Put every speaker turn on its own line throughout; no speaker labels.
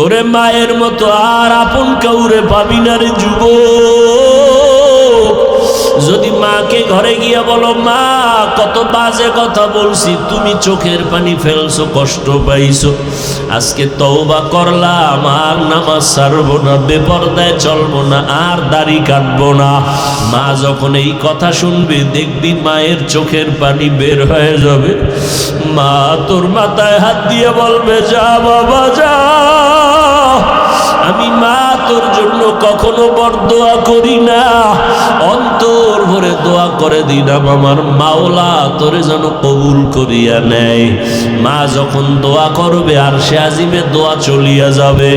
ওরে মায়ের মতো আর আপন কাউরে পাবি না রে যুবক। যদি মাকে ঘরে গিয়া বলো, মা কত বাজে কথা বলছি, তুমি চোখের পানি ফেলছো, কষ্ট পাইছো, আজকে তওবা করলাম, আর নামাজ ছাড়বো না, বেপরদায় চলবো না, আর দাড়ি কাটবো না। মা যখন এই কথা শুনবে, দেখবি মায়ের চোখের পানি বের হয়ে যাবে। মা তোর মাথায় হাত দিয়ে বলবে, যা বাবা যা, আমি মা তোর জন্য কখনো বরদোয়া করি না, অন্তর ভরে দোয়া করে দিলাম আমার মাওলা তোরে যেন কবুল করিয়া নেয়। মা যখন দোয়া করবে, আর সে আজিমে দোয়া চলিয়া যাবে।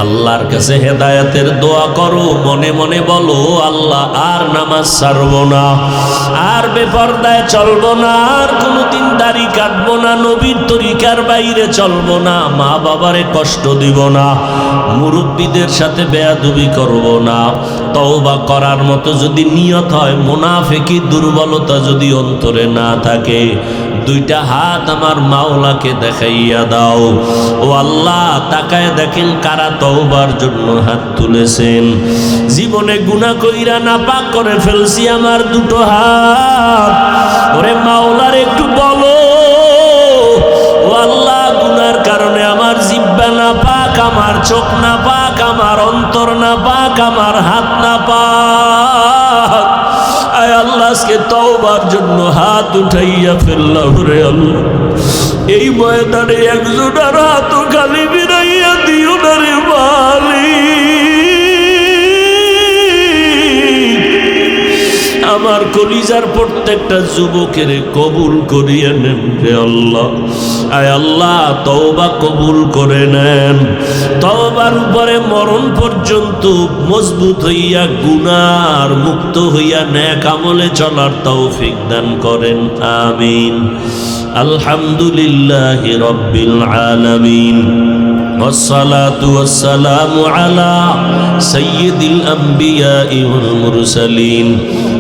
আল্লাহর কাছে হেদায়েতের দোয়া করো, মনে মনে বলো, আল্লাহ আর নামাজ ছাড়বো না, আর বেপরদায় চলবো না, আর কোনোদিন দাড়ি কাটবো না, নবীর তরিকার বাইরে চলবো না, মা বাবারে কষ্ট দিব না, মুরব্বীদের সাথে বেয়াদবি করবো না। তওবা করার মতো যদি নিয়ত হয়, মুনাফিকি দুর্বলতা যদি অন্তরে না থাকে, দুইটা হাত আমার মাওলাকে দেখাইয়া দাও। ও আল্লাহ, তাকায় দেখেন কারা তওবার জন্য হাত তুলেছেন। জীবনে গুনাহ কইরা নাপাক করে ফেলছি আমার দুটো হাত, ওরে মাওলার একটু বলো, ও আল্লাহ, গুনার কারণে আমার জিহ্বা নাপাক, আমার চোখ নাপাক, আমার অন্তর নাপাক, আমার হাত নাপাক। আয় আল্লাহ, আজকে তওবার জন্য হাত উঠাইয়া ফেললাম রে আল্লাহ। এই ময়দানে একজনের হাত খালি বিরাইয়া দিও না রে মালিক। আমার কলিজার প্রত্যেকটা যুবকের কবুল করিয়ে নেন রে আল্লাহ। আয় আল্লাহ, তওবা কবুল করে নেন। তওবার উপরে মরণ পর্যন্ত মজবুত হইয়া, গুনার মুক্ত হইয়া নেক আমলে চলার তৌফিক দান করেন, আমিন। আলহামদুলিল্লাহি রাব্বিল আলামিন, والصلاة والسلام على سيد الأنبياء والمرسلين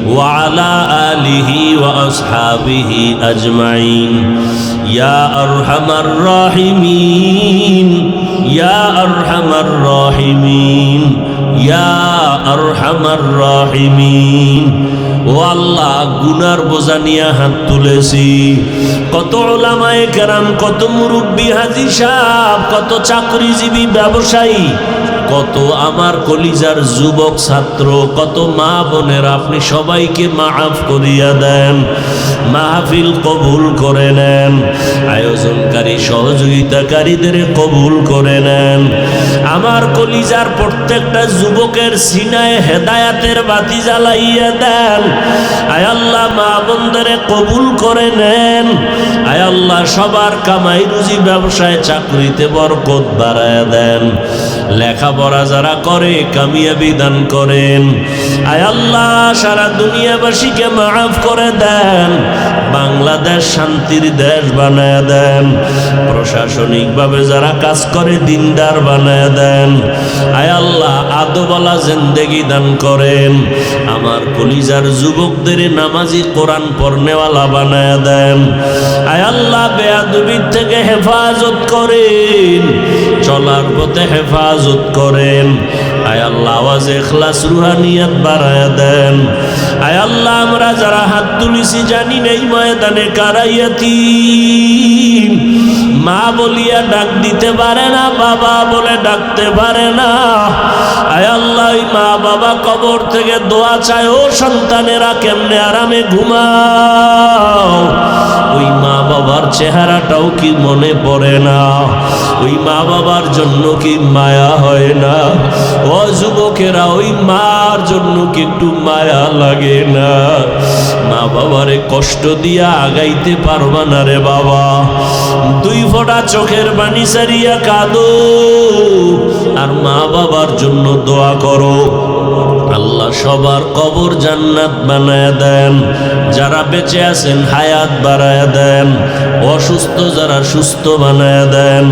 وعلى آله وأصحابه أجمعين يا أرحم الراحمين يا أرحم الراحمين يا أرحم الراحمين। ও আল্লাহ, গুনার বোঝা নিয়ে হাত তুলেছি। কত উলামায়ে কেরাম, কত মুরব্বী হাজী সাহেব, কত চাকরিজীবী ব্যবসায়ী, কত আমার কলিজার যুবক ছাত্র, কত মা বোনের, আপনি সবাইকে মাফ করিয়া দেন, মাহফিল কবুল করে নেন, আয়োজনকারী সহযোগিতাকারীদের কবুল করে নেন। আমার কলিজার প্রত্যেকটা যুবকের সিনায় হেদায়াতের বাতি জ্বালাইয়া দেন। আয় আল্লাহ, মা বোনদেরে কবুল করে নেন। আয় আল্লাহ, সবার কামাই রুজি, ব্যবসায়, চাকরিতে বরকত বাড়ায়া দেন। লেখাপড়া যারা করে কামিয়াবি দান করেন। আয় আল্লাহ, সারা দুনিয়াবাসীকে মাফ করে দেন। বাংলাদেশ শান্তির দেশ বানায়া দেন। প্রশাসনিকভাবে যারা কাজ করে দিনদার বানায়া দেন। আয় আল্লাহ, আদবওয়ালা জিন্দেগি দান করেন। আমার কলিজার যুবকদের নামাজি, কোরআন পড়নেওয়ালা বানায়া দেন। আয় আল্লাহ, বেয়াদবির থেকে হেফাজত করেন, চলার পথে হেফাজত করেন। আয় আল্লাহ, আওয়াজে ইখলাস, রুহানিয়াত বাড়ায়া দেন। আয় আল্লাহ, আমরা যারা হাত তুলিছি জানি না এই ময়দানে কারা ইয়াতীম, মা বলিয়া ডাক দিতে পারে না, বাবা বলে ডাকতে পারে না। আয় আল্লাহ, ওই মা বাবা কবর থেকে দোয়া চায়, ও সন্তানেরা কেমনে আরামে ঘুমাও। ওই মা বাবার চেহারাটাও কি মনে পড়ে না? ওই মা বাবার জন্য কি মায়া হয় না? ও যুবকেরা, ওই মার জন্য কি একটু মায়া লাগে না? মা বাবারে কষ্ট দিয়া আগাইতে পারবা না রে বাবা। দুই ফোঁটা চোখের পানি সারিয়া কাঁদো, আর মা বাবার জন্য দোয়া করো। আল্লাহ সবার কবর জান্নাত বানায় দেন, যারা বেঁচে আছেন হায়াত বাড়ায় দেন, অসুস্থ যারা সুস্থ বানায় দেন।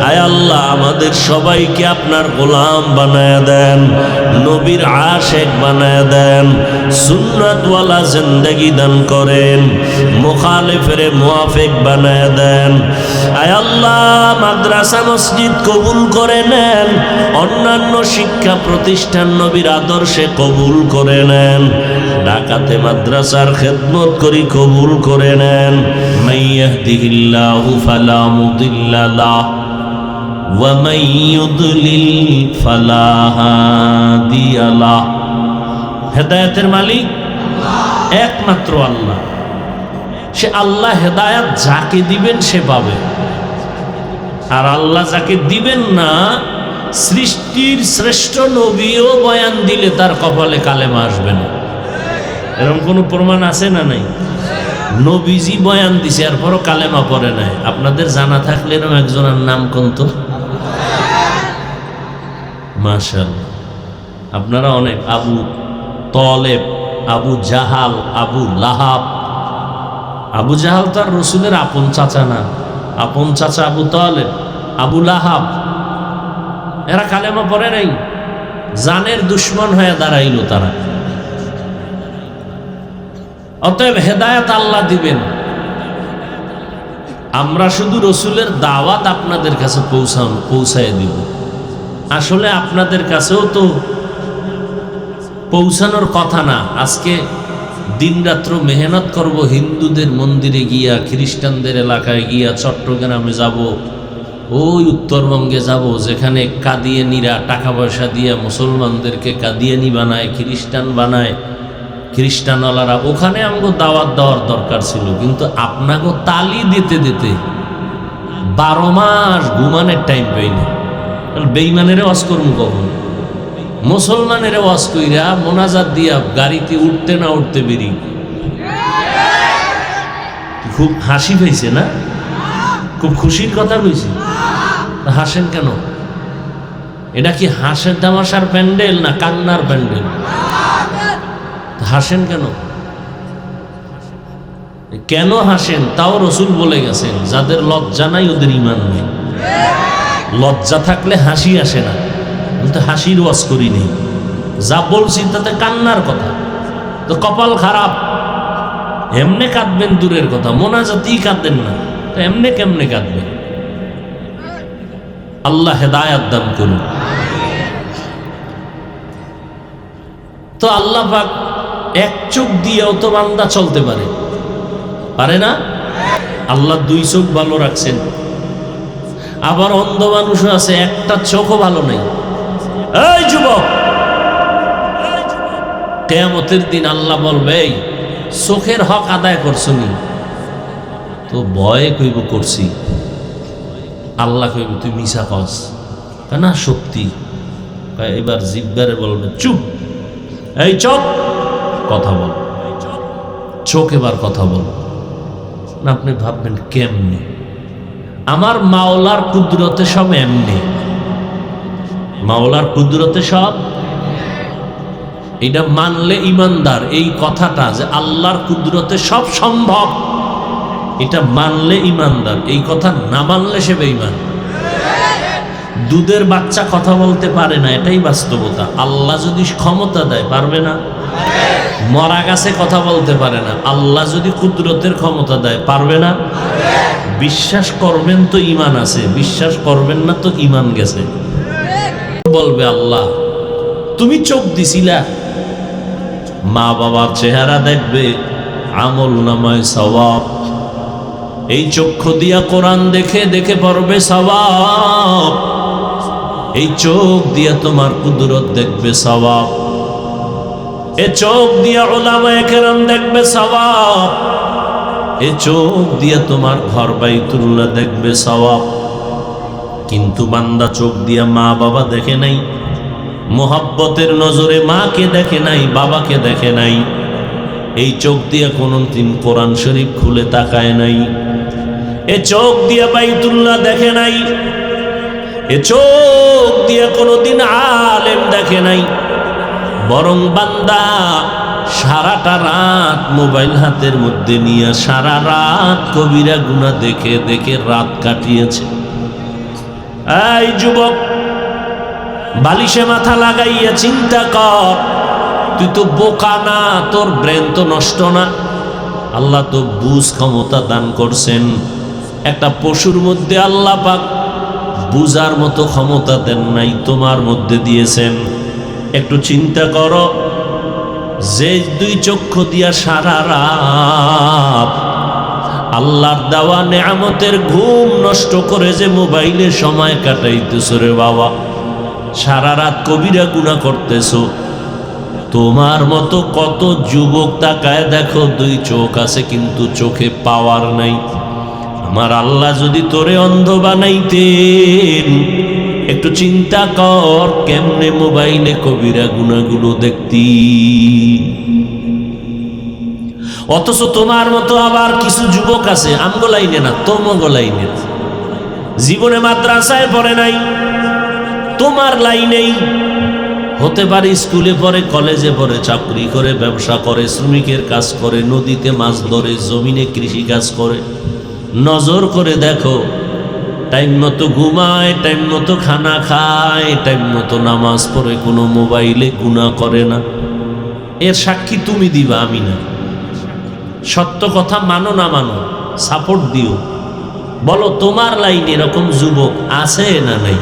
আয় আল্লাহ আমাদের সবাইকে আপনার গোলাম বানায় দেন, নবীর আশেক বানায় দেন, সুন্নাতওয়ালা জিন্দেগি দান করেন, মুখালিফের মুআফিক বানায় দেন। আয় আল্লাহ মাদ্রাসা মসজিদ কবুল করে নেন, অন্যান্য শিক্ষা প্রতিষ্ঠান নবীর আদর্শে কবুল করে নেন, ঢাকাতে মাদ্রাসার খেদমত করি কবুল করে নেন। মাইয়াহদিহিল্লাহু ফালা মুদিল্লা লাহু ওয়া মান ইউদ্লিল ফালা হাদিয়া লাহু। হেদায়েতের মালিক একমাত্র আল্লাহ। সে আল্লাহ হেদায়েত যাকে দিবেন সে পাবে, আর আল্লাহ যাকে দিবেন না, সৃষ্টির শ্রেষ্ঠ নবীও বয়ান দিলে তার কপালে কালেমা আসবে না। এরকম কোনো প্রমাণ আছে না নাই? নবীজি বয়ান দিছে এরপরও কালেমা পড়ে নাই। আপনাদের জানা থাকলে এরকম একজনের নাম কোন তো? মাশাআল্লাহ, আপনারা অনেক। আবু তলেব, আবু জাহাল, আবু লাহাব। আবু জাহাল তার রসুলের আপন চাচা না, আপন চাচা আবু তলেব, আবু লাহাব, এরা কালেমা পড়ে নাই, জানের দুশ্মন হয়ে দাঁড়াইল তারা। অতএব হেদায়েত আল্লাহ দিবেন, আমরা শুধু রসুলের দাওয়াত আপনাদের কাছে পৌঁছায় দিব। আসলে আপনাদের কাছেও তো পৌঁছানোর কথা না। আজকে দিনরাত্র মেহনত করব, হিন্দুদের মন্দিরে গিয়া, খ্রিস্টানদের এলাকায় গিয়া, চট্টগ্রামে যাব, ওই উত্তরবঙ্গে যাব যেখানে কাদিয়ানিরা টাকা পয়সা দিয়ে মুসলমানদেরকে কাদিয়ানি বানায়, খ্রিস্টান বানায়, খ্রিস্টানওয়ালারা, ওখানে আমাকে দাওয়াত দেওয়ার দরকার ছিল। কিন্তু আপনাকে তালি দিতে দিতে 12 মাস ঘুমানের টাইম পাই না। বেঈমানেরে ওয়াজ করুন কখন? মুসলমানের ওয়াজ কইরা মোনাজাত দিয়া গাড়িতে উঠতে না উঠতে বেরি। খুব হাসি পাইছে না? খুব খুশির কথা কইছি। হাসেন কেন? এটা কি হাসের তামাশার প্যান্ডেল না কান্নার প্যান্ডেল? হাসেন কেন? কেন হাসেন তাও রসুল বলে গেছেন, যাদের লজ্জা নাই ওদের ঈমান নেই। লজ্জা থাকলে হাসি আসে না। কিন্তু হাসির ওয়াজ করি নেই, যা বলছি তাতে কান্নার কথা। তো কপাল খারাপ, এমনে কাঁদবেন দূরের কথা, মোনাজাতেই কাঁদেন না, তো এমনে কেমনে কাঁদবেন? আল্লাহ হেদায়াত দান করুন। তো আল্লাহ পাক এক চোখ দিয়েও তো বান্দা চলতে পারে না? আল্লাহ 2 চোখ ভালো রাখছেন, আবার অন্ধ মানুষও আছে, একটা চোখও ভালো নেই। এই যুবক, কিয়ামতের দিন আল্লাহ বলবে, এই চোখের হক আদায় করছনি? তো ভয়ে কইব করছি। আল্লাহ কইব তুই মিছা কস না, সত্যি। এবার জিব্বারে বলবে চুপ, এই চোখ কথা বল। চোখ এবার কথা বল না। আপনি ভাববেন কেমনে? আমার মাওলার কুদরতে সব এমনি, মাওলার কুদরতে সব। এটা মানলে ইমানদার, এই কথাটা যে আল্লাহর কুদরতে সব সম্ভব, এটা মানলে ইমানদার। এই কথা না মানলে সে বেঈমান। দুধের বাচ্চা কথা বলতে পারে না, এটাই বাস্তবতা। আল্লাহ যদি ক্ষমতা দেয় পারবে না? মরা গাছে কথা বলতে পারে না, আল্লাহ যদি কুদরতের ক্ষমতা দেয় পারবে না? বিশ্বাস করবেন তো ঈমান আছে, বিশ্বাস করবেন না তো ঈমান গেছে। বলবে আল্লাহ তুমি চোখ দিছিলা, মা বাবার চেহারা দেখবে, আমল নামায় সওয়াব। এই চক্ষু দিয়া কোরআন দেখে দেখে পড়বে সওয়াব। এই চোখ দিয়া তোমার কুদরত দেখবে সওয়াব। এই চোখ দিয়া উলামায়ে কেরাম দেখবে সওয়াব। এই চোখ দিয়া তোমার ঘর বাইতুল্লাহ দেখবে সওয়াব। কিন্তু বান্দা চোখ দিয়া মা বাবা দেখে নাই, মোহাব্বতের নজরে মাকে দেখে নাই, বাবাকে দেখে নাই। এই চোখ দিয়া কোনদিন কোরআন শরীফ খুলে তাকায় নাই। এ চোখ দিয়া বাইতুল্লাহ দেখে নাই। এ চোখ দিয়ে কোনোদিন আলেম দেখে নাই, বরং বান্দা সারাটা রাত মোবাইল হাতের মধ্যে নিয়ে সারা রাত কবিরা গুনাহ দেখে দেখে রাত কাটিয়েছে। এই যুবক, বালিশে মাথা লাগাইয়া চিন্তা কর, তুই তো বোকা না, তোর ব্রেন তো নষ্ট না। আল্লাহ তো বুঝ ক্ষমতা দান করছেন। একটা পশুর মধ্যে আল্লাহ পাক বুঝার মতো ক্ষমতা দেন নাই, তোমার মধ্যে দিয়েছেন। একটু চিন্তা করো, যে দুই চক্ষু দিয়া সারা রাত আল্লাহর দেওয়া নেয়ামতের ঘুম নষ্ট করে যে মোবাইলে সময় কাটাইতেছ রে বাবা, সারা রাত কবিরা গুনাহ করতেছো। তোমার মতো কত যুবক তাকায় দেখো, দুই চোখ আছে কিন্তু চোখে পাওয়ার নাই। আমার আল্লাহ যদি তোরে অন্ধ বানাইতেন, একটু চিন্তা কর কেমনে মোবাইলে কবিরা গুনাহগুলো দেখতি। অথচ তোমার মতো আবার কিছু যুবক আছে, আমগো লাইনে না, তোমাগো লাইনে, জীবনে মাদ্রাসায় পড়ে নাই, তোমার লাইনেই হতে পারে, স্কুলে পড়ে, কলেজে পড়ে, চাকরি করে, ব্যবসা করে, শ্রমিকের কাজ করে, নদীতে মাছ ধরে, জমিনে কৃষি কাজ করে। নজর করে দেখো, টাইম মতো ঘুমায়, টাইম মতো খানা খায়, টাইম মতো নামাজ পড়ে, কোনো মোবাইলে গুনাহ করে না। এর সাক্ষী তুমি দিবা, আমি না। সত্য কথা মানো না মানো, সাপোর্ট দিও, বলো তোমার লাইনে এরকম যুবক আছে না নাই।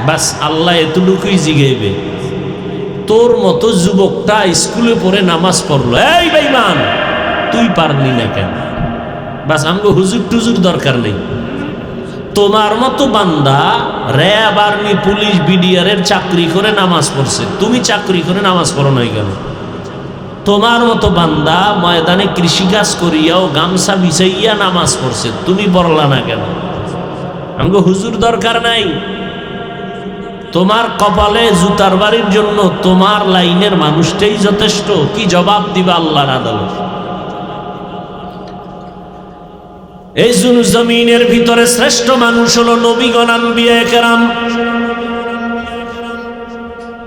বাস আল্লাহ এতটুকুই জিগাইবে, তোর মতো যুবকটা স্কুলে পড়ে নামাজ পড়লো, এই বেঈমান তুই পারলি না কেন? বাস আমগো হুজুর টুজুর দরকার নেই। তোমার মতো বান্দা র্যাব, আর্মি, পুলিশ, বিডিআরের চাকরি করে নামাজ পড়ছে, তুমি চাকরি করে নামাজ পড়ো নাই কেন? তোমার মতো বান্দা ময়দানে কৃষিকাজ করিয়াও গামছা বিছাইয়া নামাজ পড়ছে, তুমি পড়লা না কেন? আমগো হুজুর দরকার নাই। তোমার কপালে জুতার বাড়ির জন্য তোমার লাইনের মানুষটাই যথেষ্ট। কি জবাব দিবা আল্লাহর আদালত? এই জমিনের ভিতরে শ্রেষ্ঠ মানুষ হলো নবীগণ, আম্বিয়া কেরাম।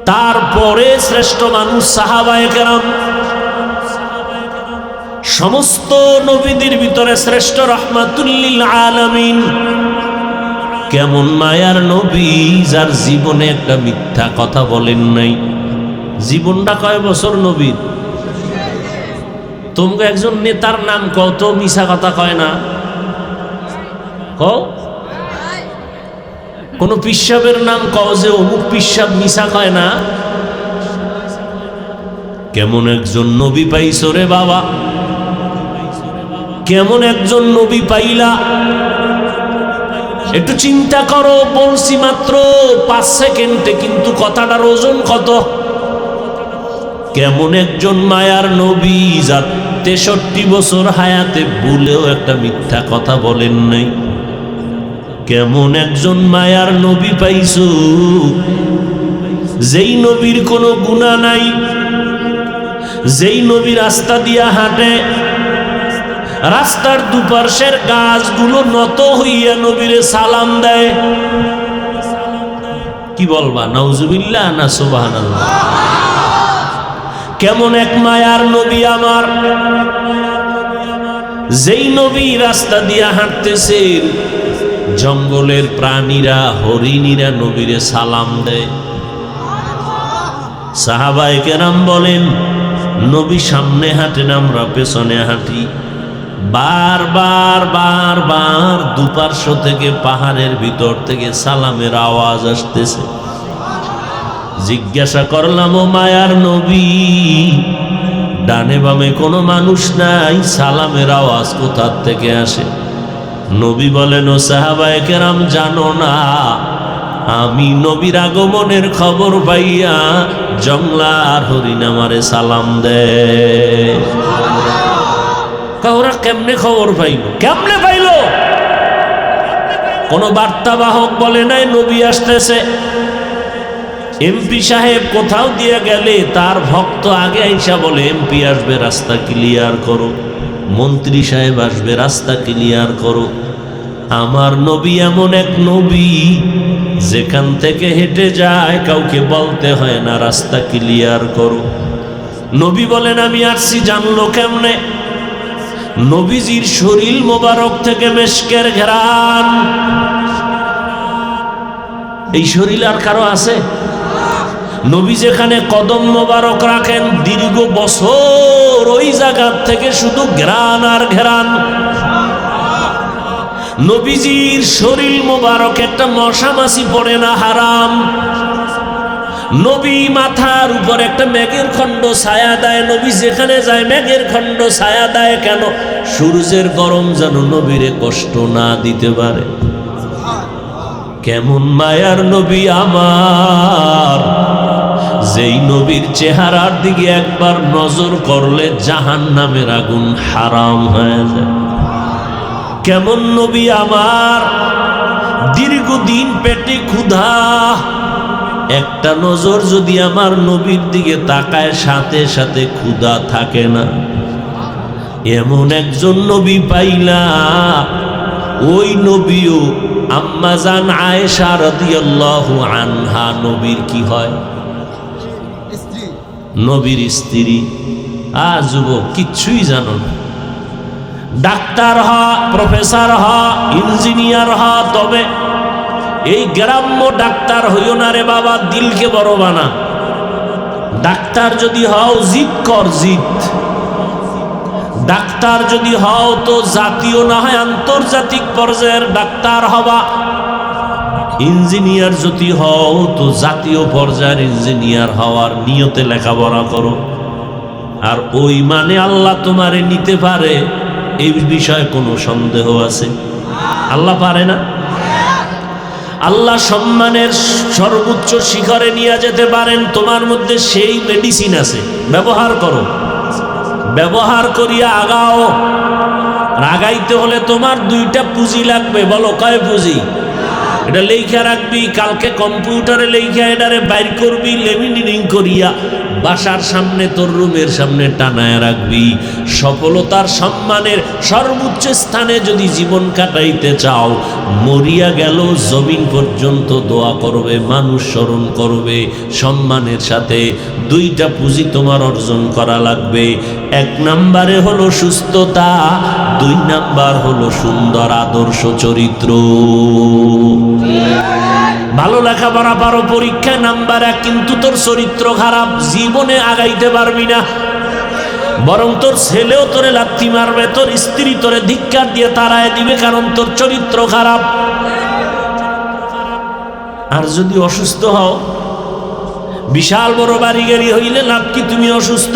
তারপরে শ্রেষ্ঠ মানুষ সাহাবায়ে কেরাম। সমস্ত নবীদের ভিতরে শ্রেষ্ঠ রাহমাতুল লিল আলামিন। কেমন মায়ার নবী, যার জীবনে একটা মিথ্যা কথা বলেন নাই। জীবনটা কয় বছর নবীর? তোমরা একজন নেতার নাম কত মিছা কথা কয় না? কও কোন পিসাবের নাম কও যে অমুক পিসাব মিছা কয় না? কেমন একজন নবী পাইছো রে বাবা, কেমন একজন নবী পাইলা? একটু চিন্তা করো। বলছি মাত্র 5 সেকেন্ডে, কিন্তু কথাটার ওজন কত। কেমন একজন মায়ার নবী, যার 63 বছর হায়াতে ভুলেও একটা মিথ্যা কথা বলেন নাই। কেমন একজন মায়ার নবী পাইছো, যেই নবীর কোনো গুনাহ নাই, যেই নবী রাস্তা দিয়া হাঁটে, রাস্তার দুপাশের গাছগুলো নত হইয়া নবীরে সালাম দেয়। কি বলবা, নাউজুবিল্লাহ না সুবহানাল্লাহ? কেমন এক মায়ার নবী আমার, যেই নবী রাস্তা দিয়া হাঁটতেছেন, জঙ্গলের প্রাণীরা, হরিণীরা নবীরে সালাম দেয়। সাহাবায়ে কেরাম বলেন, নবী সামনে হাঁটেন, আমরা পেছনে হাঁটি। বারবার বারবার দুপার্শ্ব থেকে, পাহাড়ের ভিতর থেকে সালামের আওয়াজ আসতেছে। জিজ্ঞাসা করলাম, ও মায়ার নবী, ডানে বামে কোনো মানুষ নাই, সালামের আওয়াজ কোথা থেকে আসে? নবী বলেন, ও সাহাবায়ে কেরাম, জানো না, আমি নবীর আগমনের খবর পাইয়া জংলার হরিণ আমারে সালাম দেয়। ওরা কেমনে খবর পাইল? কেমনে পাইল? কোন বার্তাবাহক বলে নাই নবী আসতেছে। এমপি সাহেব কোথাও দিয়ে গেলে তার ভক্ত আগে আইসা বলে, এমপি আসবে, রাস্তা ক্লিয়ার করো। মন্ত্রী সাহেব আসবে, রাস্তা ক্লিয়ার করো। আমার নবী এমন এক নবী যেখান থেকে হেঁটে যায় কাউকে বলতে হয় না রাস্তা ক্লিয়ার করো। নবী বলেন আমি আসছি, জানলো কেমনে? নবীজির শরীর মোবারক থেকে মেশকের ঘ্রাণ। এই শরীর আর কারো আছে? নবী যেখানে কদম মোবারক রাখেন দীর্ঘ বছর ওই জায়গা থেকে শুধু ঘ্রাণ আর ঘ্রাণ। নবীজির শরীর মোবারক একটা মশা মাছি পড়ে না, হারাম। নবী মাথার উপর একটা মেঘের খণ্ড ছায়া দেয়, নবী যেখানে যায় মেঘের খণ্ড ছায়া দেয় কেন? সূর্যের গরম যেন নবীরে কষ্ট না দিতে পারে। কেমন মায়ার নবী আমার, যেই নবীর চেহারার দিকে একবার নজর করলে জাহান্নামের আগুন হারাম হয়ে যায়। কেমন নবী আমার, দীর্ঘদিন পেটে ক্ষুধা, একটা নজর যদি আমার নবীর দিকে তাকায় সাথে সাথে ক্ষুধা থাকে না। এমন একজন নবী পাইলা, ওই নবীও আম্মা জান আয়েশা রাদিয়াল্লাহু আনহা নবীর কি হয়? নবীর স্ত্রী। যুবক কিচ্ছুই জানো না, ডাক্তার হ, প্রফেসর হ, ইঞ্জিনিয়ার হ, তবে এই গ্রাম্য ডাক্তার হইও না রে বাবা, দিলকে বড় বানা। ডাক্তার যদি হও জিদ কর, জিদ। ডাক্তার যদি হও তো জাতীয় না হয় আন্তর্জাতিক পর্যায়ের ডাক্তার হবা। ইঞ্জিনিয়ার যদি হও তো জাতীয় পর্যায়ের ইঞ্জিনিয়ার হওয়ার নিয়তে লেখাপড়া করো। আর ওই মানে আল্লাহ তোমারে নিতে পারে এই বিষয়ে কোনো সন্দেহ আছে? আল্লাহ পারে না? আল্লাহ সম্মানের সর্বোচ্চ শিখরে নিয়ে যেতে পারেন। তোমার মধ্যে সেই মেডিসিন আছে, ব্যবহার করো। ব্যবহার করিয়া আগাও। আগাইতে হলে তোমার দুইটা পুঁজি লাগবে। বলো কয় পুঁজি? এটা লেখা রাখবি, কালকে কম্পিউটারে লেখা এটারে বাইর করবি, লেমিনেটিং করিয়া বাসার সামনে তোর রুমের সামনে টানায় রাখবি। সফলতার সম্মানের সর্বোচ্চ স্থানে যদি জীবন কাটাইতে চাও, মরিয়া গেল জমিন পর্যন্ত দোয়া করবে, মানুষ স্মরণ করবে সম্মানের সাথে। দুইটা পুঁজি তোমার অর্জন করা লাগবে। এক নাম্বারে হলো সুস্থতা, দুই নাম্বার হলো সুন্দর আদর্শ চরিত্র। ভালো লেখাপড়া পারো, পরীক্ষায় নাম্বার 1, কিন্তু তোর চরিত্র খারাপ, জীবনে আগাইতে পারবি না। বরং তোর ছেলেও তোরে লাথি মারবে, তোর স্ত্রী তোরে ধিক্কার দিয়ে তাড়ায় দিবে, কারণ তোর চরিত্র খারাপ। আর যদি অসুস্থ হও, বিশাল বড় বাড়ি গাড়ি হইলে লাভ কি? তুমি অসুস্থ।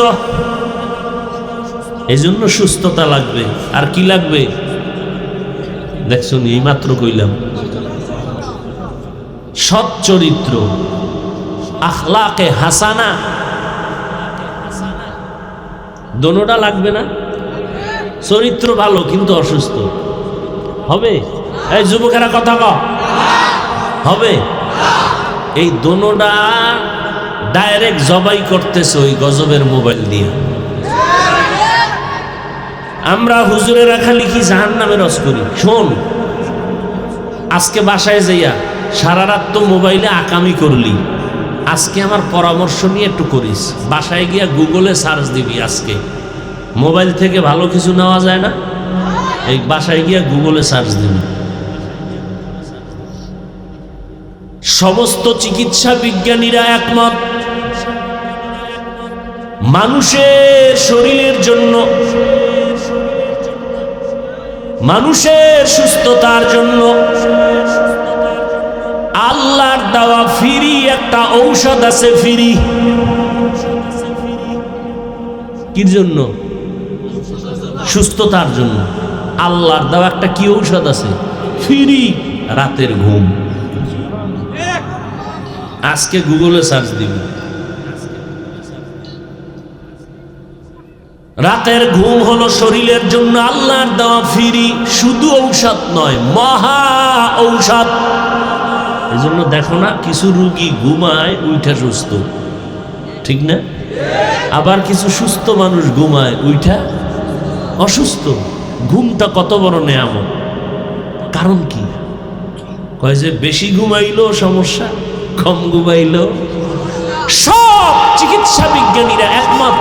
এই জন্য সুস্থতা লাগবে। আর কি লাগবে? দেখছো, এই মাত্র কইলাম, সৎ চরিত্র, আখলাকে হাসানা, দোনোটা লাগবে না? চরিত্র ভালো কিন্তু অসুস্থ হবে? এই যুবকেরা কথা কও, হবে? এই দোনোটা ডাইরেক্ট জবাই করতেছে ওই গজবের মোবাইল দিয়ে। আমরা হুজুরেরা খালি কি জাহান্নামের রস করি। শোন, আজকে বাসায় যাইয়া সারা রাত তো মোবাইলে আকামি করলি, আজকে আমার পরামর্শ নিয়ে একটু করিস। বাসায় গিয়া গুগলে সার্চ দিবি, আজকে মোবাইল থেকে ভালো কিছু নেওয়া যায় না, এই বাসায় গিয়া গুগলে সার্চ দিবি। সমস্ত চিকিৎসা বিজ্ঞানীরা একমত, মানুষের শরীরের জন্য, মানুষের সুস্থতার জন্য আল্লাহর দেওয়া ফ্রি একটা ঔষধ আছে। ফ্রি কির জন্য? সুস্থতার জন্য। আল্লাহর দেওয়া একটা কি ঔষধ আছে? ফ্রি, রাতের ঘুম। আজকে গুগলে সার্চ দিবি, রাতের ঘুম হলো শরীরের জন্য আল্লাহর দেওয়া ফ্রি, শুধু ঔষধ নয়, মহা ঔষধ। এই জন্য দেখো না, কিছু রোগী ঘুমায় উইঠা সুস্থ, ঠিক না? আবার কিছু সুস্থ মানুষ ঘুমায় উইঠা অসুস্থ। ঘুমটা কত বড় নেয়ামত। কারণ কি? কয় যে বেশি ঘুমাইলো সমস্যা, কম ঘুমাইলো। সব চিকিৎসা বিজ্ঞানীরা একমত,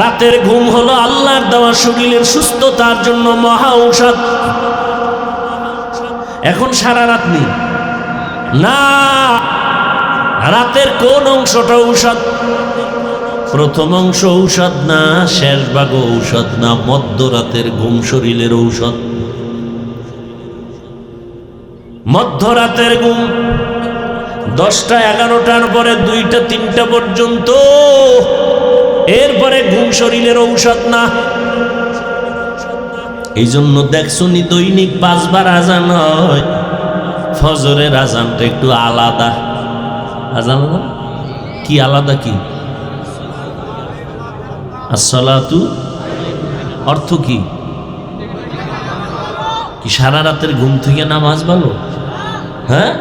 রাতের ঘুম হলো আল্লাহর দেওয়া শরীরের সুস্থতার জন্য মহা ঔষধ। এখন সারা রাত নেই না, রাতের কোন অংশটা ঔষধ? প্রথম অংশ ঔষধ না, শেষ ভাগ ঔষধ না, মধ্যরাতের ঘুম শরীরের ঔষধ। মধ্যরাতের ঘুম 10টা 11টার পরে 2টা 3টা পর্যন্ত, এরপরে ঘুম শরীরের ঔষধ না। এই জন্য দেখছো নি দৈনিক 5 বার আজান হয়, ফজরের আজানটা একটু আলাদা। আজান কি আলাদা? কি আসসালাতু অর্থ কি? কি সারা রাতের ঘুম থেকে নামাজ ভালো? হ্যাঁ,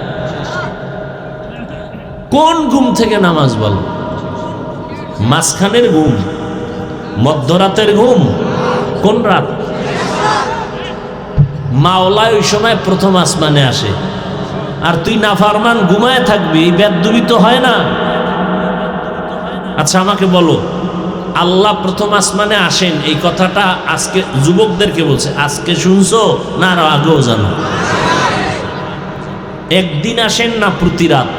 কোন ঘুম থেকে নামাজ ভালো? মাঝখানের ঘুম, মধ্যরাতের ঘুম, কোন রাত? মাওলা ওই সময় প্রথম আসমানে আসে, আর তুই নাফরমান ঘুমায় থাকবি, এই বেদবি তো হয় না। আচ্ছা আমাকে বলো, আল্লাহ প্রথম আসমানে আসেন এই কথাটা আজকে যুবকদেরকে বলছে, আজকে শুনছো না আরো আগেও জানো? একদিন আসেন না প্রতি রাত?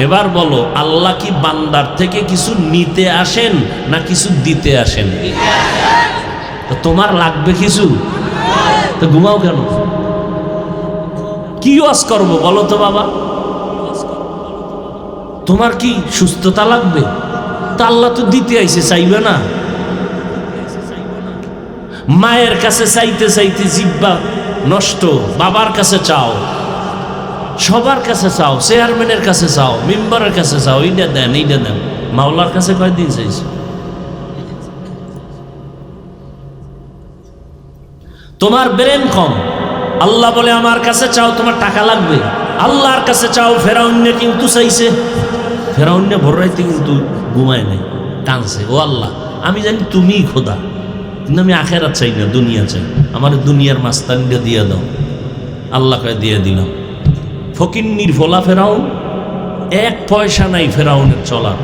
এবার বলো, আল্লাহ কি বান্দার থেকে কিছু নিতে আসেন না কিছু দিতে আসেন? তো তোমার লাগবে কিছু, তো ঘুমাও কেন? কি ওয়াজ করবো বলো তো বাবা? তোমার কি সুস্থতা লাগবে? তা আল্লাহ তো দিতে আইছে, চাইবে না? মায়ের কাছে চাইতে চাইতে জিব্বা নষ্ট, বাবার কাছে চাও, সবার কাছে চাও, চেয়ারম্যানের কাছে চাও, মেম্বারের কাছে চাও, এইটা দেন এইটা দেন। মাওলার কাছে কয়দিন চাইছে? তোমার ব্রেন কম, আল্লাহ বলে আমার কাছে চাও, তোমার টাকা লাগবে। আল্লাহর কাছে চাও। ফেরাউন্নে কিন্তু চাইছে, ফেরাউন্নে ভোর রাইতে কিন্তু ঘুমায় নাই, কাঁদছে, ও আল্লাহ আমি জানি তুমিই খোদা, কিন্তু আমি আখেরাত চাই না, দুনিয়া চাই, আমার দুনিয়ার মাস্তানিটা দিয়ে দাও। আল্লাহ কয় দিয়ে দিলাম। ফকিন্নির ফোলা ফেরাউন, 1 পয়সা নাই ফেরাউনের চলার।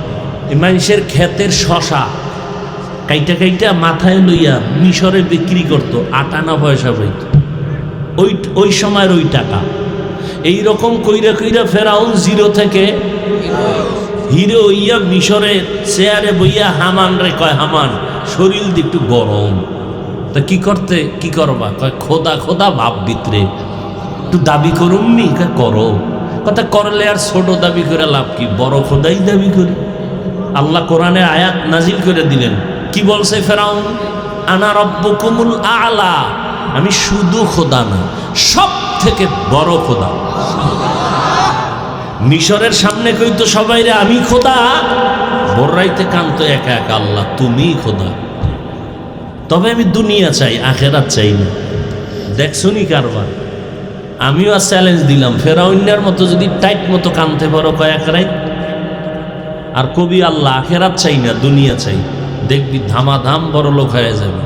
এই মানুষের ক্ষেতের শশা কাইটা কাইটা মাথায় লইয়া মিশরে বিক্রি করতো, 8 আনা পয়সা পাইত, ওই সময়ের ওই টাকা। এইরকম কইরা কইরা ফেরাউন জিরো থেকে হিরো হইয়া মিশরে চেয়ারে বইয়া হামান রে কয়, হামান শরীর দিয়ে একটু গরম, তা কি করবা? কয় খোদা খোদা ভাব ভিতরে একটু দাবি করুমনি। করো, কথা করলে আর ছোট দাবি করে লাভ কি, বড় খোদাই দাবি করি। আল্লাহ কোরআনে আয়াত নাজিল করে দিলেন, কি বলছে ফেরাউন? আনা রব্বুকুমুল আলা, আমি শুধু খোদা না, সব থেকে বড় খোদা। মিশরের সামনে কইতো সবাই রে আমি খোদা, বড়রাইতে কান্ত একা একা, আল্লাহ তুমি খোদা। তবে আমি দুনিয়া চাই, আখেরাত চাই না। দেখছনি কারবার? আমিও আর চ্যালেঞ্জ দিলাম, ফেরাউনের মতো যদি টাইট মতো কানতে পারো কয়েক রাত, আর কবি আল্লাহ আখেরাত চাই না দুনিয়া চাই, দেখবি ধামাধাম বড় লোক হয়ে যাবে।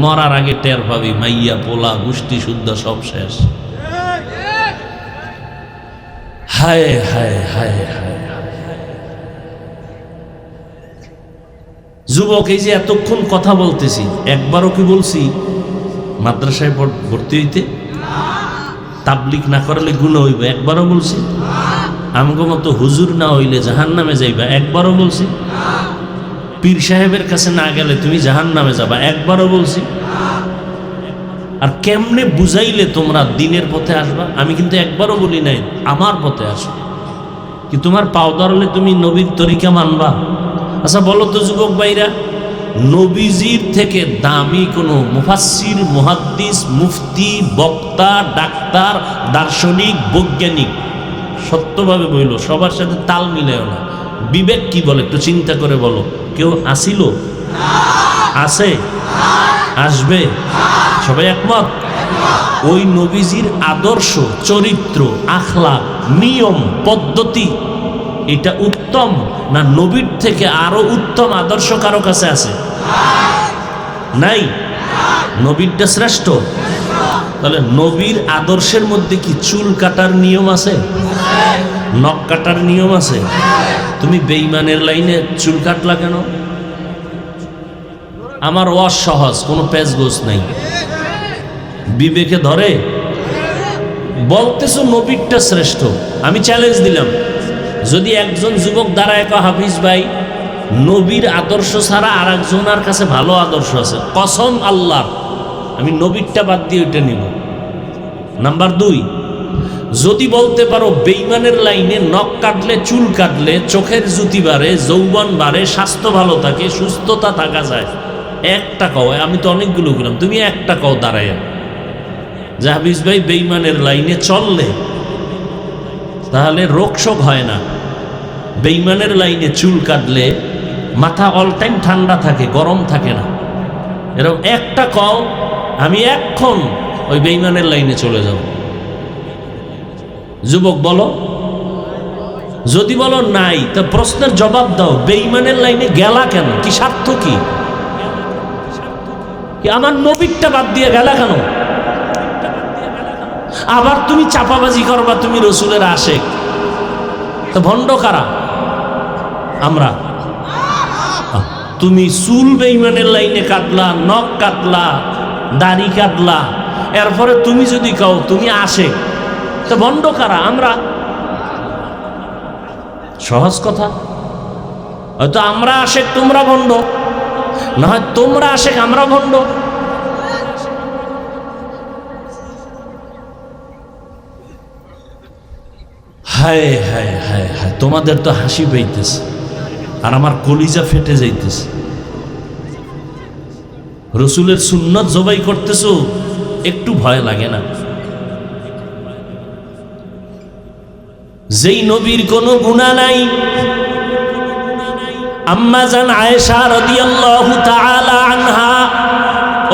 মরার আগে টের পাবি মাইয়া পোলা গোষ্ঠী শুদ্ধ সব শেষ। হায় হায় হায় হায়। যুবক, এই যে এতক্ষণ কথা বলতেছি, একবারও কি বলছি মাদ্রাসায় ভর্তি হইতে? তাবলিগ না করলে গুনাহ হইবে, একবারও বলছি? আমগো মতো হুজুর না হইলে জাহান্নামে যাইবা, একবারও বলছি? পীর সাহেবের কাছে না গেলে তুমি জাহান্নামে যাবা, একবারও বলছি? আর কেমনে বুঝাইলে তোমরা দিনের পথে আসবা? আমি কিন্তু একবারও বলি নাই আমার পথে আসো, কি তোমার পাও ধরলে তুমি নবীর তরিকা মানবা? আচ্ছা বলো তো যুবক ভাইরা, নবীজির থেকে দামি কোনো মুফাসসির, মুহাদ্দিস, মুফতি, বক্তা, ডাক্তার, দার্শনিক, বৈজ্ঞানিক, সত্যভাবে বইল, সবার সাথে তাল মিলেও না, বিবেক কি বলে একটু চিন্তা করে বলো, কেউ আসিল? আছে? আসবে? সবাই একমত? ওই নবীজির আদর্শ, চরিত্র, আখলাক, নিয়ম, পদ্ধতি, এটা উত্তম না নবীর থেকে আরো উত্তম আদর্শ কারো কাছে আছে? নাই? নবীরটা শ্রেষ্ঠ। তাহলে নবীর আদর্শের মধ্যে কি চুল কাটার নিয়ম আছে, নখ কাটার নিয়ম আছে? তুমি বেঈমানের লাইনে চুল কাটলা কেন? আমার ওয়াজ সহজ, কোনো পেঁচগোছ নাই, বিবেকে ধরে? বলতেছো নবীরটা শ্রেষ্ঠ। আমি চ্যালেঞ্জ দিলাম, যদি একজন যুবক দাঁড়ায় কয় হাফিজ ভাই নবীর আদর্শ ছাড়া আর একজনের কাছে ভালো আদর্শ আছে, কসম আল্লাহর আমি নবীরটা বাদ দিয়ে ওইটা নিব। নাম্বার 2, যদি বলতে পারো বেঈমানের লাইনে নখ কাটলে, চুল কাটলে চোখের জ্যোতি বাড়ে, যৌবন বাড়ে, স্বাস্থ্য ভালো থাকে, সুস্থতা থাকা যায়, একটা কও। আমি তো অনেকগুলো গেলাম, তুমি একটা কও দাঁড়ায় যে হাফিজ ভাই বেঈমানের লাইনে চললে তাহলে রোগ শোক হয় না, বেঈমানের লাইনে চুল কাটলে মাথা অল টাইম ঠান্ডা থাকে, গরম থাকে না, এরকম একটা কও। আমি এখন ওই বেঈমানের লাইনে চলে যাব। যুবক বলো, যদি বলো নাই তা প্রশ্নের জবাব দাও, বেঈমানের লাইনে গেলা কেন? কি স্বার্থ কি? আমার নবীরটা বাদ দিয়ে গেলা কেন? আবার তুমি চাপাবাজি করবা তুমি রসুলের আশেক, তো ভণ্ড কারা? আমরা। তুমি চুল বেঈমানের লাইনে কাটলা, নখ কাটলা, দাড়ি কাটলা, এরপরে তুমি যদি কও তুমি আশেক, তো ভণ্ড কারা? আমরা। সহজ কথা, হয়তো আমরা আশেক তোমরা ভণ্ড, না হয় তোমরা আশেক আমরা ভণ্ড। হায় হায় হায় হায়, তোমাদের তো হাসি পাইতেছে আর আমার কলিজা ফেটে যাইতেছে। রসুলের সুন্নত জবাই করতেছো, একটু ভয় লাগে না? যেই নবীর কোনো গুনাহ নাই, আম্মা জান আয়েশা রাদিয়াল্লাহু তাআলা আনহা,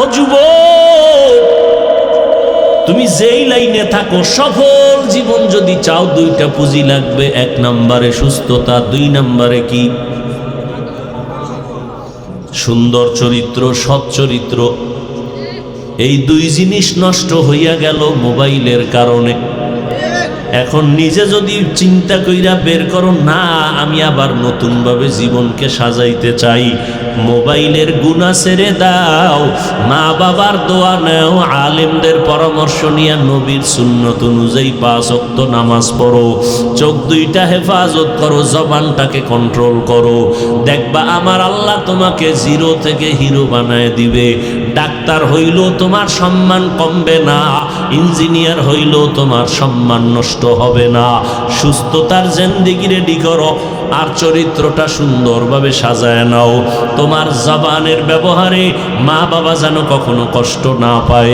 ও যুবক তুমি যেই লাইনে থাকো, সফল জীবন যদি চাও, 2টা পুঁজি লাগবে। 1 নম্বরে সুস্থতা, 2 নম্বরে কি? সুন্দর চরিত্র, সৎ চরিত্র। এই 2 জিনিস নষ্ট হইয়া গেল মোবাইলের কারণে। এখন নিজে যদি চিন্তা কইরা বের করো, না আমি আবার নতুনভাবে জীবনকে সাজাইতে চাই, মোবাইলের গুনাহ ছেড়ে দাও, মা বাবার দোয়া নাও, আলেমদের পরামর্শ নিয়ে নবীর সুন্নত অনুযায়ী 5 ওয়াক্ত নামাজ পড়ো, চোখ 2টা হেফাজত করো, জবানটাকে কন্ট্রোল করো, দেখবা আমার আল্লাহ তোমাকে 0 থেকে হিরো বানায় দিবে। ডাক্তার হইলেও তোমার সম্মান কমবে না, ইঞ্জিনিয়ার হইলেও তোমার সম্মান নষ্ট হবে না। সুস্থতার জিন্দেগি রেডি করো, আর চরিত্রটা সুন্দরভাবে সাজায় নাও। তোমার জবানের ব্যবহারে মা বাবা যেন কখনো কষ্ট না পায়,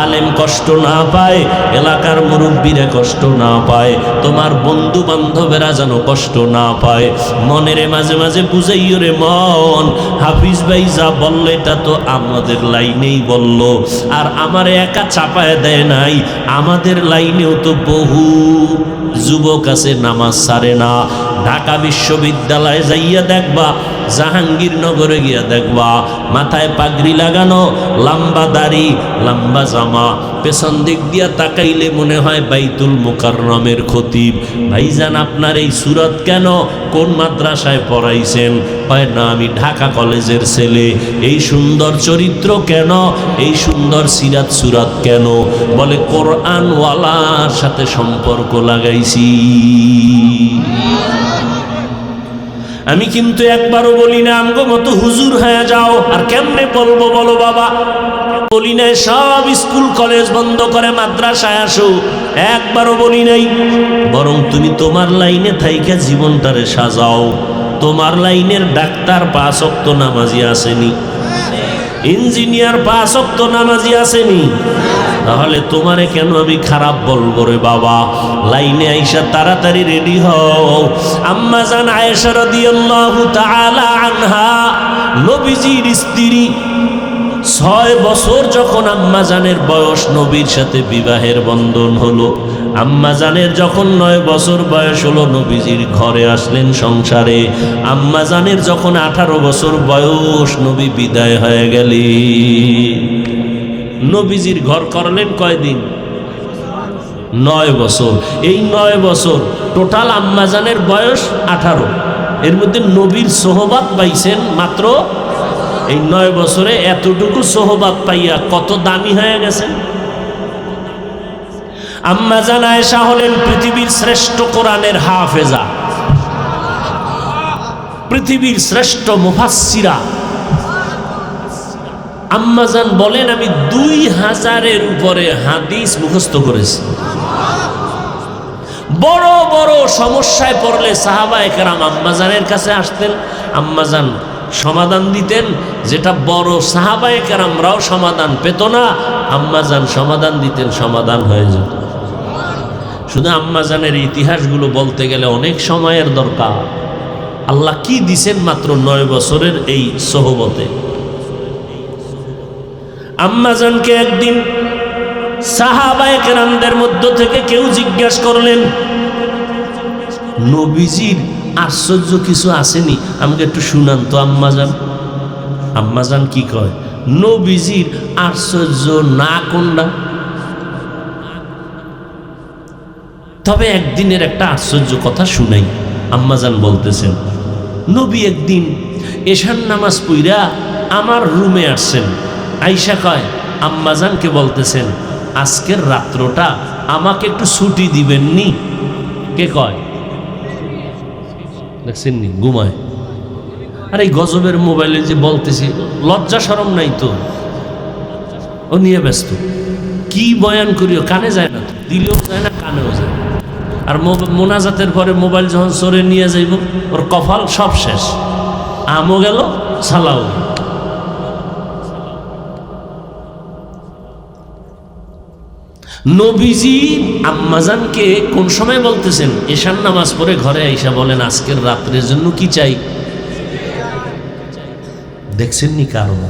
আলেম কষ্ট না পায়, এলাকার মুরব্বীরা কষ্ট না পায়, তোমার বন্ধু বান্ধবেরা যেন কষ্ট না পায়। মনেরে মাঝে মাঝে বুঝাইও রে মন, হাফিজ ভাই যা বলল এটা তো আমাদের লাইনেই বলল, আর আমারে একা চাপায় দেয় নাই, আমাদের লাইনেও তো বহু যুবক আছে নামাজ ছাড়ে না। ঢাকা বিশ্ববিদ্যালয়ে যাইয়া দেখবা, জাহাঙ্গীরনগরে গিয়া দেখবা, মাথায় পাগড়ি লাগানো, লম্বা দাড়ি, লম্বা জামা, পেছন দিক দিয়া তাকাইলে মনে হয় বাইতুল মুকাররমের খতিব। ভাইজান আপনার এই সুরত কেন? কোন মাদ্রাসায় পড়াইছেন? হয় না আমি ঢাকা কলেজের ছেলে। এই সুন্দর চরিত্র কেন? এই সুন্দর সিরাত সুরাত কেন? বলে কোরআনওয়ালার সাথে সম্পর্ক লাগাইছি। আমি কিন্তু একবারও বলি না আমগো মতো হুজুর হয়ে যাও। আর কেমনে বলবো বলো বাবা? বলি নাই সব স্কুল কলেজ বন্ধ করে মাদ্রাসায় আসো, একবারও বলি নাই। বরং তুমি তোমার লাইনে থাইকা জীবনটারে সাজাও। তোমার লাইনের ডাক্তার 5 ওয়াক্ত নামাজি আসেনি, ইঞ্জিনিয়ার 5 ওয়াক্ত নামাজি আসেনি, তাহলে তোমারে কেন আমি খারাপ বলবো রে বাবা? লাইনে আইসা তাড়াতাড়ি রেডি হও। আম্মা জান আয়েশা রাদিয়াল্লাহু তাআলা আনহা, নবীজির স্ত্রী, 6 বছর যখন আম্মা জানের বয়স, নবীর সাথে বিবাহের বন্ধন হলো। আম্মা জানের যখন 9 বছর বয়স হলো, নবীজির ঘরে আসলেন সংসারে। আম্মা জানের যখন 18 বছর বয়স, নবী বিদায় হয়ে গেলেন। নবীজির ঘর করলেন কয়দিন? 9 বছর। এই 9 বছর টোটাল আম্মাজানের বয়স 18। এর মধ্যে নবীর সোহবাত পাইছেন মাত্র এই 9 বছরে। এতটুকু সোহবাত পাইয়া কত দামি হয়ে গেছেন। আম্মাজান আয়েশা হলেন পৃথিবীর শ্রেষ্ঠ কোরআনের হাফেজা, পৃথিবীর শ্রেষ্ঠ মুফাসসিরা। আম্মাজান বলেন আমি 2000-এর উপরে হাদিস মুখস্থ করেছি। বড় বড় সমস্যায় পড়লে সাহাবায়ে কেরাম আম্মাজানের কাছে আসতেন, আম্মাজান সমাধান দিতেন। যেটা বড় সাহাবায়ে কেরামরাও সমাধান পেত না, আম্মাজান সমাধান দিতেন, সমাধান হয়ে যেত। শুধু আম্মাজানের ইতিহাসগুলো বলতে গেলে অনেক সময়ের দরকার। আল্লাহ কি দিছেন মাত্র 9 বছরের এই সোহবতে। আম্মাজানকে একদিন সাহাবায়ে কেরামদের মধ্য থেকে কেউ জিজ্ঞাসা করলেন, নবীজির আশ্চর্য কিছু আসেনি, আমাকে একটু শুনান তো আম্মাজান। আম্মাজান কি কয়, নবীজির আশ্চর্য না কোনটা? তবে একদিনের একটা আশ্চর্য কথা শুনাই। আম্মাজান বলতেছেন, নবী একদিন এশার নামাজ পইরা আমার রুমে আসছেন। আয়েশা কয়, আম্মাজানকে বলতেছেন, আজকের রাত্রটা আমাকে একটু ছুটি দিবেন নি? কে কয়? দেখছেন নি ঘুমায়। আর এই গজবের মোবাইলে যে বলতেছি, লজ্জা শরম নাই তো? ও নিয়ে ব্যস্ত, কি বয়ান করিও, কানে যায় না, দিলেও যায় না, কানেও যায়। আর মোনাজাতের পরে মোবাইল যখন সরে নিয়ে যাইব, ওর কপাল সব শেষ, আমও গেল, সালাও। নবীজি আম্মাজানকে কোন সময় বলতেছেন? এশার নামাজ পড়ে ঘরে আইসা বলেন, আজকের রাত্রের জন্য কি চাই? দেখছেন নি কারণ?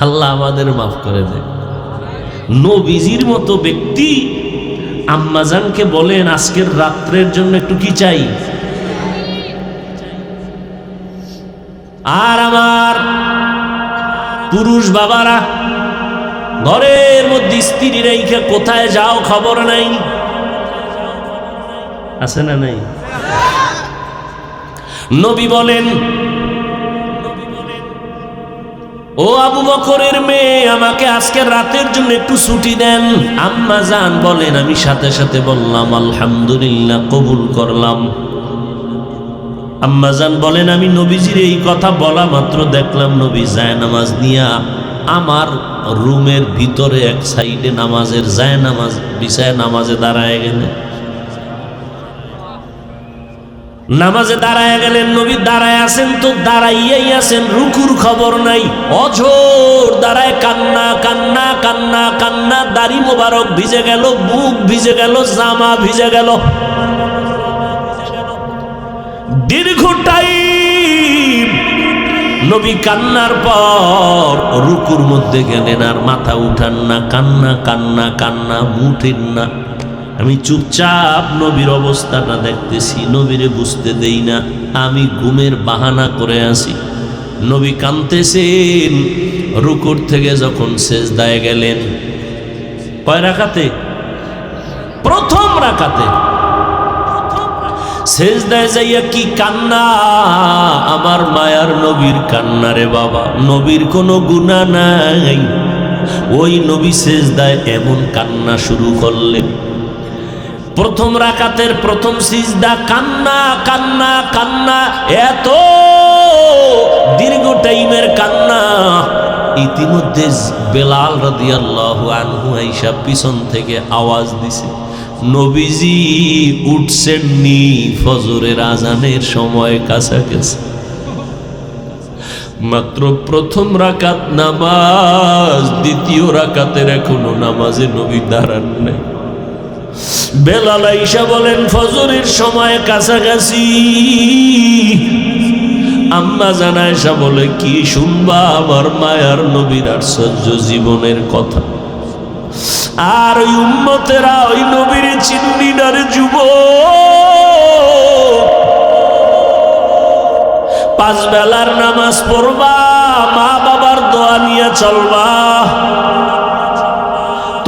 আল্লাহ আমাদের মাফ করে দেয়। নবীজির মতো ব্যক্তি আম্মাজানকে বলেন, আজকের রাত্রের জন্য একটু কি চাই? আর আমার পুরুষ বাবারা ঘরের মধ্যে স্ত্রী রেখে কোথায় যাও খবর নাই, আছে না নাই? নবী বলেন, ও আবু বকরের মেয়ে, আমাকে আজকের রাতের জন্য একটু ছুটি দেন। আম্মাজান বলেন, আমি সাথে সাথে বললাম আলহামদুলিল্লাহ, কবুল করলাম। আম্মাজান বলেন, আমি নবীজির এই কথা বলা মাত্র দেখলাম নবী জায়নামাজ নিয়া আমার রুমের ভিতরে এক সাইডে নামাজের জায়নামাজ বিছায় নামাজে দাঁড়ায় গেলেন। নামাজে দাঁড়ায় গেলেন। নবী দাঁড়ায় আছেন তো দাঁড়াইয়াই আছেন, রুকুর খবর নাই। অঝোর দাঁড়ায় কান্না কান্না কান্না কান্না, দাড়ি মোবারক ভিজে গেল, বুক ভিজে গেল, জামা ভিজে গেল। দীর্ঘ টাইম নবী কান্নার পর রুকুর মধ্যে গেলেন, আর মাথা উঠান না, কান্না কান্না কান্না, উঠেন না। আমি চুপচাপ নবীর অবস্থাটা দেখতেছি, নবীরে বুঝতে দেই না, আমি ঘুমের বাহানা করে আসি। নবী কাঁদতেছেন। রুকুর থেকে যখন সেজদায় গেলেন, কয় রাকাতে? প্রথম রাকাতে। সেজদায় যাইয়া কি কান্না! আমার মায়ার নবীর কান্না রে বাবা। নবীর কোনো গুনাহ নাই, ওই নবী সেজদায় এমন কান্না শুরু করলেন। প্রথম রাকাতের প্রথম সিজদা, কান্না কান্না কান্না, এত দীর্ঘ টাইমের কান্না। ইতিমধ্যে বেলাল রাদিয়াল্লাহু আনহু আয়েশা পিছন থেকে আওয়াজ দিছে, নবীজি উঠছেন নি, ফজরের আজানের সময় কাছাকাছি। মাত্র প্রথম রাকাত নামাজ, দ্বিতীয় রাকাতের এখনো নামাজে নবী দাঁড়ান নাই। বেলাল আয়েশা বলেন, ফজরের সময় কাছাকাছি। আম্মা জান আয়েশা বলে, কি শুনবা আমার মায়ার নবীর আশ্চর্য জীবনের কথা। আর ওই উম্মতেরা ওই নবীর চিন্নি না রে যুবক। 5 বেলার নামাজ পড়বা, মা বাবার দোয়া নিয়ে চলবা।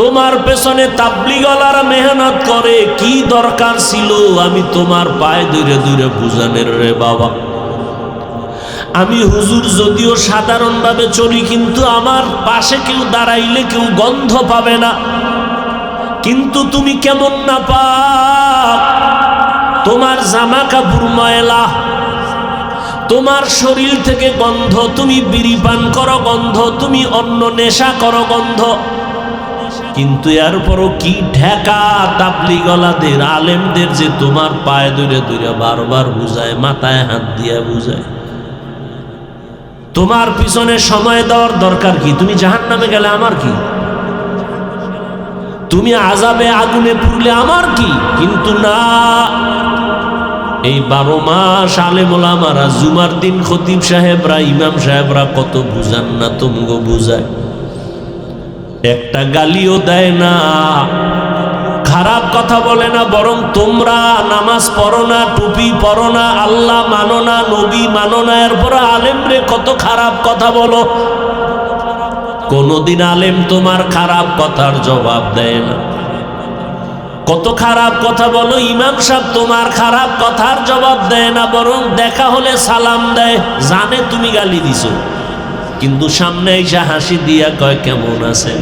তোমার পেছনে তাবলীগওয়ালারা মেহনত করে, কি দরকার ছিল আমি তোমার পায়ে ধরে ধরে বুঝানের রে বাবা। আমি হুজুর যদিও সাধারণভাবে চলি, কিন্তু আমার পাশে কেউ দাঁড়াইলে কেউ গন্ধ পাবে না, কিন্তু তুমি কেমন না পাক, তোমার জামা কাপড় ময়লা, তোমার শরীর থেকে গন্ধ, তুমি বিড়ি পান করো গন্ধ, তুমি অন্য নেশা করো গন্ধ, কিন্তু এরপরও কি ঠেকা তাবলীগওয়ালাদের আলেমদের যে তোমার পায়ে ধরে ধরে বারবার বুঝায়, মাথায় হাত দিয়ে বুঝায়। তোমার পিছনে সময় দেওয়ার দরকার কি? তুমি জাহান্নামে গেলে আমার কি? তুমি আযাবে আগুনে পুড়লে আমার কি? কিন্তু না, এই 12 মাস আলেম ওলামারা, জুমার দিন খতিব সাহেবরা, ইমাম সাহেবরা কত বুঝান না, তুমগো বুঝায়, একটা গালিও দেয় না, খারাপ কথা বলে না, বরং তোমরা নামাজ পড়ো না, টুপি পড়ো না, আল্লাহ মানো না, নবী মানো না, এরপর আলেমরে কত খারাপ কথা বলো। কোনদিন আলেম তোমার খারাপ কথার জবাব দেয় না। কত খারাপ কথা বলো, ইমাম সাহেব তোমার খারাপ কথার জবাব দেয় না, বরং দেখা হলে সালাম দেয়, জানে তুমি গালি দিছো, কিন্তু সামনে এসে হাসি দিয়া কয় কেমন আছেন,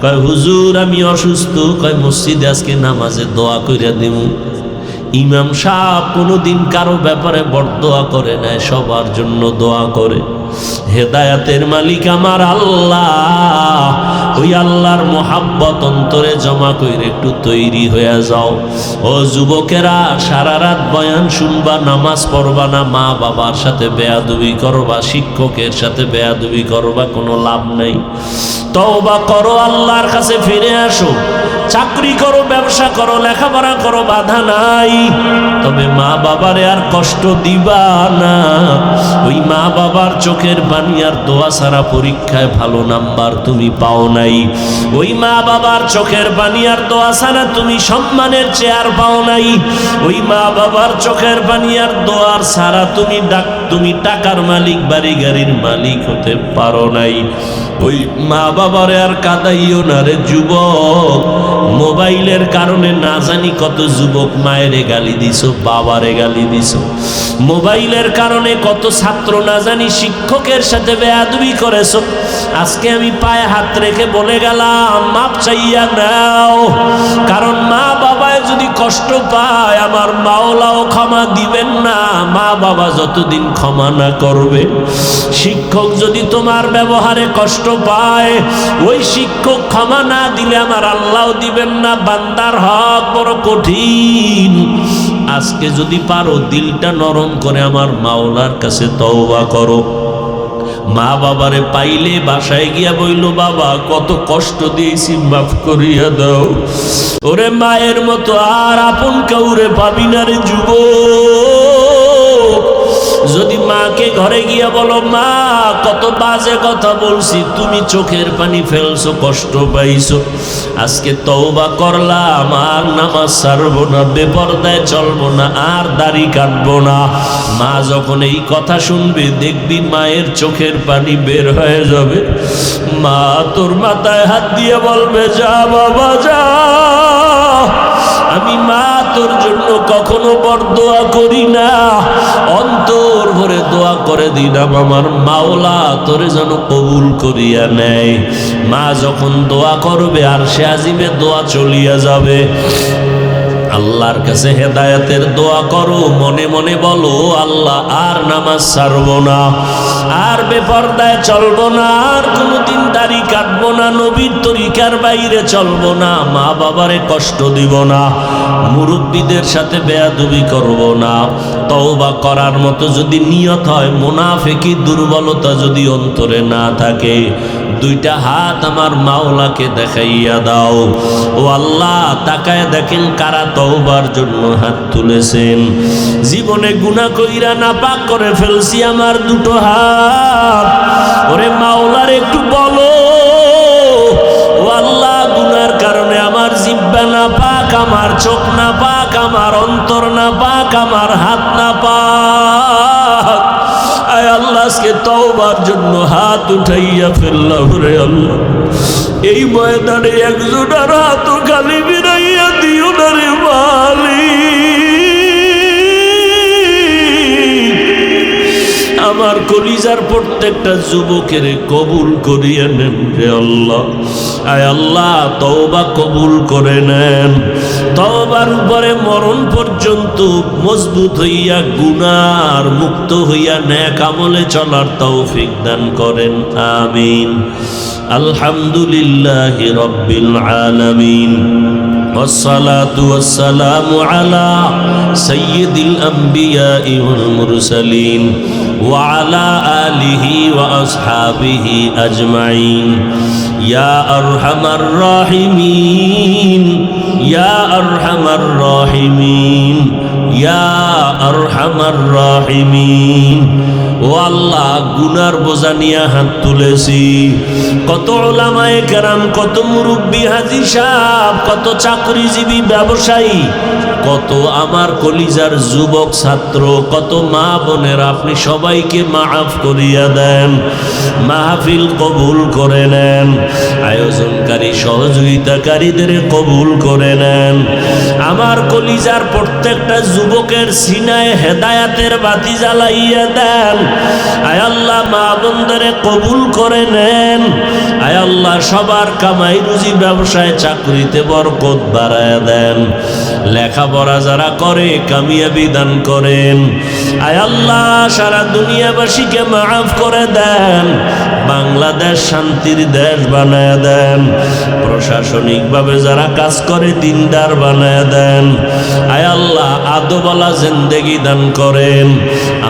কয় হুজুর আমি অসুস্থ, কয় মসজিদে আজকে নামাজে দোয়া কইরা দিমু। ইমাম সাহেব কোনোদিন কারো ব্যাপারে বরদোয়া করে না, সবার জন্য দোয়া করে। হেদায়াতের মালিক আমার আল্লাহ, ওই আল্লাহর মোহাব্বত অন্তরে জমা কইরে একটু তৈরি হয়ে যাও। ও যুবকেরা, সারা রাত বয়ান শুনবা, নামাজ পড়বা না, মা বাবার সাথে বেয়াদবি করবা, শিক্ষকের সাথে বেয়াদবি করবা, কোনো লাভ নাই। তওবা করো, আল্লাহর কাছে ফিরে আসো, চাকরি করো, ব্যবসা করো, লেখাপড়া করো, বাধা নাই, তবে মা বাবারে আর কষ্ট দিবা না। ওই মা বাবার চোখের পানি আর দোয়া ছাড়া পরীক্ষায় ভালো নাম্বার তুমি পাও নাই। ওই মা বাবার চোখের পানি আর দোয়া ছাড়া তুমি সম্মানের চেয়ার পাও নাই। ওই মা বাবার চোখের পানি আর দোয়ার ছাড়া তুমি টাকার মালিক, বাড়ি গাড়ির মালিক হতে পারো নাই। ওই মা বাবারে আর কাঁদাইও না রে যুবক। মোবাইলের কারণে না জানি কত যুবক মায়েরে গালি দিছো, বাবারে গালি দিছো। মোবাইলের কারণে কত ছাত্র না জানি শিক্ষকের সাথে বেয়াদবি করেছো। আজকে আমি পায়ে হাত রেখে বলে গেলাম, মাপ চাইয়া নাও, কারণ মা বাবায় যদি কষ্ট পায় আমার মাওলাও ক্ষমা দিবেন না, মা বাবা যতদিন ক্ষমা না করবে। শিক্ষক যদি তোমার ব্যবহারে কষ্ট পায়, ওই শিক্ষক ক্ষমা না দিলে আমার আল্লাহও দিবেন না। বান্দার হক বড় কঠিন। আজকে যদি পারো দিলটা নরম করে আমার মাওলার কাছে তওবা করো। মা বাবারে পাইলে বাসায় গিয়া বইল, বাবা কত কষ্ট দিয়েছি, মাফ করিয়া দাও। ওরে মায়ের মতো আর আপন কাউরে পাবি না রে যুবক। যদি মাকে ঘরে গিয়া বলো, মা কত বাজে কথা বলছি, তুমি চোখের পানি ফেলছো, কষ্ট পাইছো, আজকে তওবা করলাম, আর নামাজ ছাড়বো না, বেপরদায় চলবো না, আর দাড়ি কাটবো না। মা যখন এই কথা শুনবে, দেখবি মায়ের চোখের পানি বের হয়ে যাবে। মা তোর মাথায় হাত দিয়ে বলবে, যা বাবা যা, আমি মা তোর জন্য কখনো বরদোয়া করি না, অন্তর ভরে দোয়া করে দিলাম আমার মাওলা তোরে যেন কবুল করিয়া নেয়। মা যখন দোয়া করবে, আর সে আজিমে দোয়া চলিয়া যাবে। আল্লাহর কাছে হেদায়েতের দোয়া করো, মনে মনে বলো, আল্লাহ আর নামাজ ছাড়বো না, আর বেপরদায় চলবো না, আর কোনোদিন দাড়ি কাটবো না, নবীর তরিকার বাইরে চলবো না, মা বাবারে কষ্ট দিব না, মুরব্বীদের সাথে বেয়াদবি করবো না। তওবা করার মতো যদি নিয়ত হয়, মুনাফিকি দুর্বলতা যদি অন্তরে না থাকে, দুইটা হাত আমার মাওলাকে দেখাইয়া দাও। ও আল্লাহ, তাকায় দেখেন কারা তওবার জন্য হাত তুলেছেন। জীবনে গুনাহ কইরা নাপাক করে ফেলছি আমার দুটো হাত। ওরে মাওলার একটু বলো, ও আল্লাহ, গুনার কারণে আমার জিহ্বা নাপাক, আমার চোখ নাপাক, আমার অন্তর নাপাক, আমার হাত নাপাক। আয় আল্লাহ, আজকে তওবার জন্য হাত উঠাইয়া ফেললাম রে আল্লাহ। এই ময়দানে একজন আর হাত খালি বিরাইয়া দিও না রে মালিক। আমার কলিজার প্রত্যেকটা যুবকের কবুল করিয়ে নেন রে আল্লাহ। আয় আল্লাহ, তওবা কবুল করে নেন। তওবার উপরে মরণ পর্যন্ত মজবুত হইয়া গুনার মুক্ত হইয়া নেক আমলে চলার তৌফিক দান করেন, আমিন। আলহামদুলিল্লাহি রাব্বিল আলামিন, والصلاة والسلام على سيد الأنبياء والمرسلين وعلى آله وأصحابه أجمعين يا أرحم الراحمين يا أرحم الراحمين يا أرحم الراحمين। ও আল্লাহ, গুনার বোঝা নিয়ে হাত তুলেছি। কত উলামায়ে কেরাম, কত মুরব্বী হাজী সাহেব, কত চাকরিজীবী ব্যবসায়ী, কত আমার কলিজার যুবক ছাত্র, কত মা বোনের, আপনি সবাইকে মাফ করিয়া দেন, মাহফিল কবুল করে নেন, আয়োজনকারী সহযোগিতাকারীদের কবুল করে নেন। আমার কলিজার প্রত্যেকটা যুবকের সিনায় হেদায়াতের বাতি জ্বালাইয়া দেন। আয় আল্লাহ, মা বোনদেরে কবুল করে নেন। আয় আল্লাহ, সবার কামাই রুজি, ব্যবসায়, চাকরিতে বরকত বাড়ায় দেন। লেখাপড়া যারা করে কামিয়াবি দান করেন। আয় আল্লাহ, সারা দুনিয়াবাসীকে মাফ করে দেন। বাংলাদেশ শান্তির দেশ বানায় দেন। প্রশাসনিকভাবে যারা কাজ করে দিনদার বানায় দেন। আয় আল্লাহ, আদবওয়ালা জিন্দেগি দান করেন।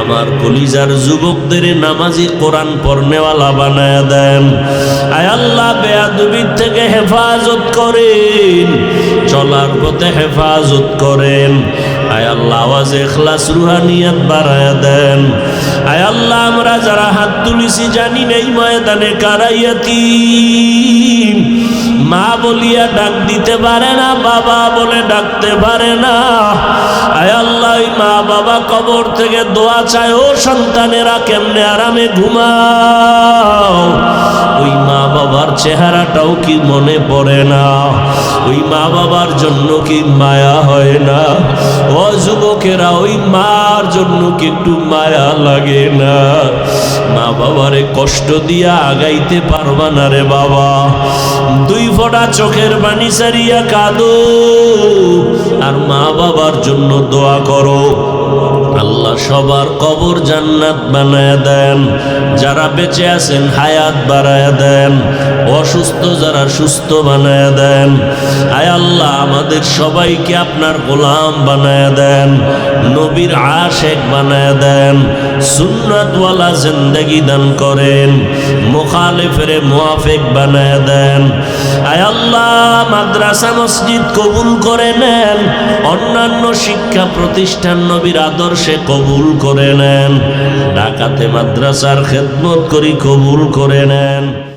আমার কলিজার যুবকদের নামাজি, কোরআন পড়নেওয়ালা বানায় দেন। আয় আল্লাহ, বেয়াদবির থেকে হেফাজত করেন, চলার পথে হেফাজত করেন। আয় আল্লাহ, আওয়াজে ইখলাস রুহানিয়াত বাড়ায় দেন। আয় আল্লাহ, আমরা যারা হাত তুলিছি জানি নেই ময়দানে কারা ইয়াতীম, মা বলিয়া ডাক দিতে পারে না, বাবা বলে ডাকতে পারে না। আয় আল্লাহ, ওই মা বাবা কবর থেকে দোয়া চায়, ও সন্তানেরা কেমনে আরামে ঘুমাও। ওই মা বাবার চেহারাটাও কি মনে পড়ে না? ওই মা বাবার জন্য কি মায়া হয় না? ও যুবকেরা, ওই মার জন্য কি একটু মায়া লাগে না? মা বাবারে কষ্ট দিয়া আগাইতে পারবা না রে বাবা। দুই ফোঁটা চোখের পানি সারিয়া কাঁদো আর মা বাবার জন্য দোয়া করো। আল্লাহ সবার কবর জান্নাত বানায় দেন। যারা বেঁচে আছেন হায়াত বাড়ায় দেন। অসুস্থ যারা সুস্থ বানায় দেন। আয় আল্লাহ, আমাদের সবাইকে আপনার গোলাম বানায় দেন, নবীর আশেক বানায় দেন, সুন্নাতওয়ালা জিন্দেগি দান করেন, মুখালিফের মুআফিক বানায় দেন। আয় আল্লাহ, মাদ্রাসা মসজিদ কবুল করে নেন। অন্যান্য শিক্ষা প্রতিষ্ঠান নবীর আদর্শে কবুল করে নেন। ঢাকাতে মাদ্রাসার খেদমত করি কবুল করে নেন।